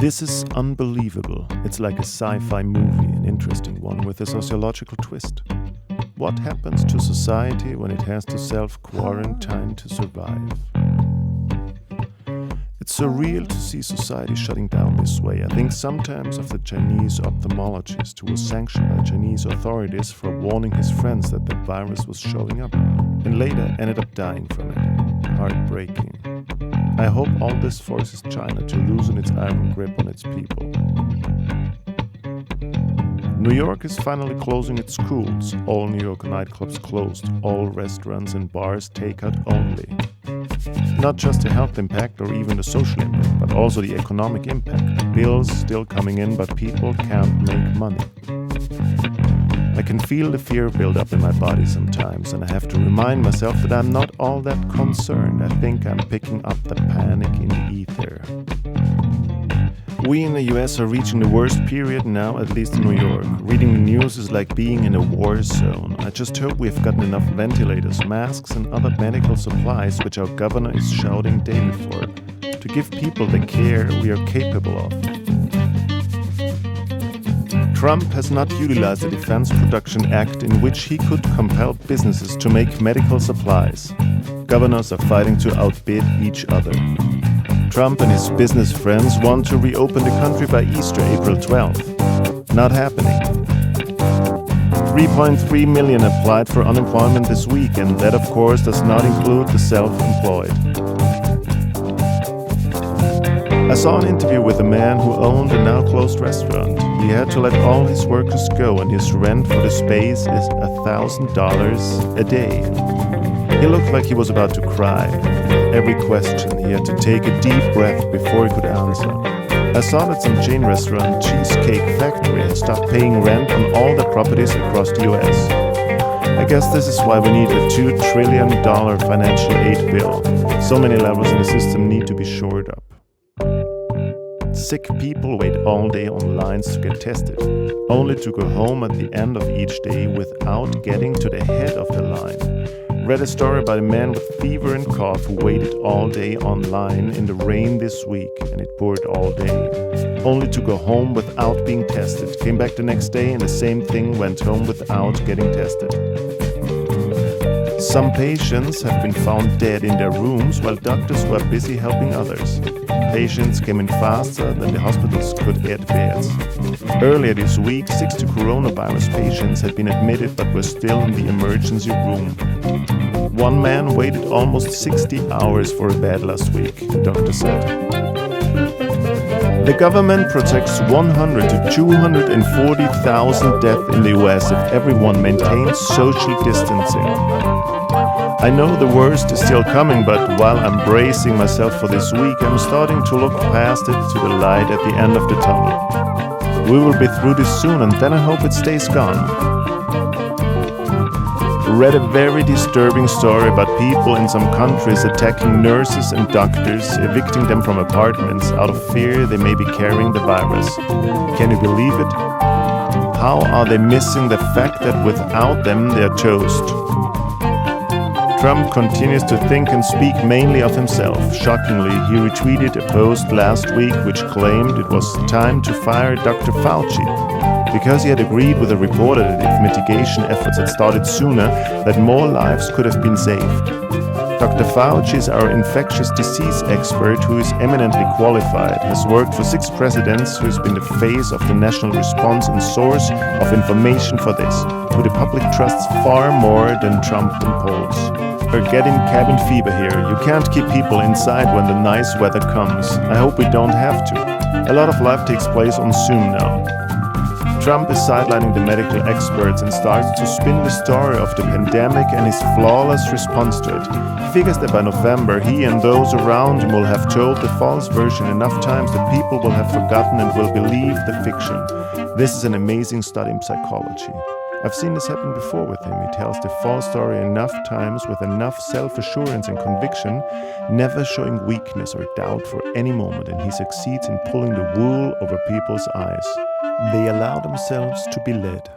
This is unbelievable. It's like a sci-fi movie, an interesting one with a sociological twist. What happens to society when it has to self-quarantine to survive? It's surreal to see society shutting down this way. I think sometimes of the Chinese ophthalmologist who was sanctioned by Chinese authorities for warning his friends that the virus was showing up and later ended up dying from it. Heartbreaking. I hope all this forces China to loosen its iron grip on its people. New York is finally closing its schools. All New York nightclubs closed. All restaurants and bars takeout only. Not just the health impact or even the social impact, but also the economic impact. Bills still coming in, but people can't make money. I can feel the fear build up in my body sometimes, and I have to remind myself that I'm not all that concerned. I think I'm picking up the panic in the ether. We in the US are reaching the worst period now, at least in New York. Reading the news is like being in a war zone. I just hope we've gotten enough ventilators, masks and other medical supplies, which our governor is shouting daily for, to give people the care we are capable of. Trump has not utilized the Defense Production Act, in which he could compel businesses to make medical supplies. Governors are fighting to outbid each other. Trump and his business friends want to reopen the country by Easter, April 12th. Not happening. 3.3 million applied for unemployment this week, and that of course does not include the self-employed. I saw an interview with a man who owned a now closed restaurant. He had to let all his workers go, and his rent for the space is $1,000 a day. He looked like he was about to cry. Every question, he had to take a deep breath before he could answer. I saw that some chain restaurant, Cheesecake Factory, has stopped paying rent on all their properties across the US. I guess this is why we need a $2 trillion financial aid bill. So many levels in the system need to be shored up. Sick people wait all day on lines to get tested, only to go home at the end of each day without getting to the head of the line. Read a story about a man with fever and cough who waited all day online in the rain this week, and it poured all day, only to go home without being tested. Came back the next day and the same thing, went home without getting tested. Some patients have been found dead in their rooms while doctors were busy helping others. Patients came in faster than the hospitals could add beds. Earlier this week, 60 coronavirus patients had been admitted but were still in the emergency room. One man waited almost 60 hours for a bed last week, the doctor said. The government projects 100 to 240,000 deaths in the US if everyone maintains social distancing. I know the worst is still coming, but while I'm bracing myself for this week, I'm starting to look past it to the light at the end of the tunnel. We will be through this soon, and then I hope it stays gone. Read a very disturbing story about people in some countries attacking nurses and doctors, evicting them from apartments out of fear they may be carrying the virus. Can you believe it? How are they missing the fact that without them they're toast? Trump continues to think and speak mainly of himself. Shockingly, he retweeted a post last week which claimed it was time to fire Dr. Fauci, because he had agreed with a reporter that if mitigation efforts had started sooner, that more lives could have been saved. Dr. Fauci is our infectious disease expert who is eminently qualified, has worked for 6 presidents, who has been the face of the national response and source of information for this, who the public trusts far more than Trump and polls. We're getting cabin fever here. You can't keep people inside when the nice weather comes. I hope we don't have to. A lot of life takes place on Zoom now. Trump is sidelining the medical experts and starts to spin the story of the pandemic and his flawless response to it. He figures that by November, he and those around him will have told the false version enough times that people will have forgotten and will believe the fiction. This is an amazing study in psychology. I've seen this happen before with him. He tells the false story enough times with enough self-assurance and conviction, never showing weakness or doubt for any moment, and he succeeds in pulling the wool over people's eyes. They allow themselves to be led.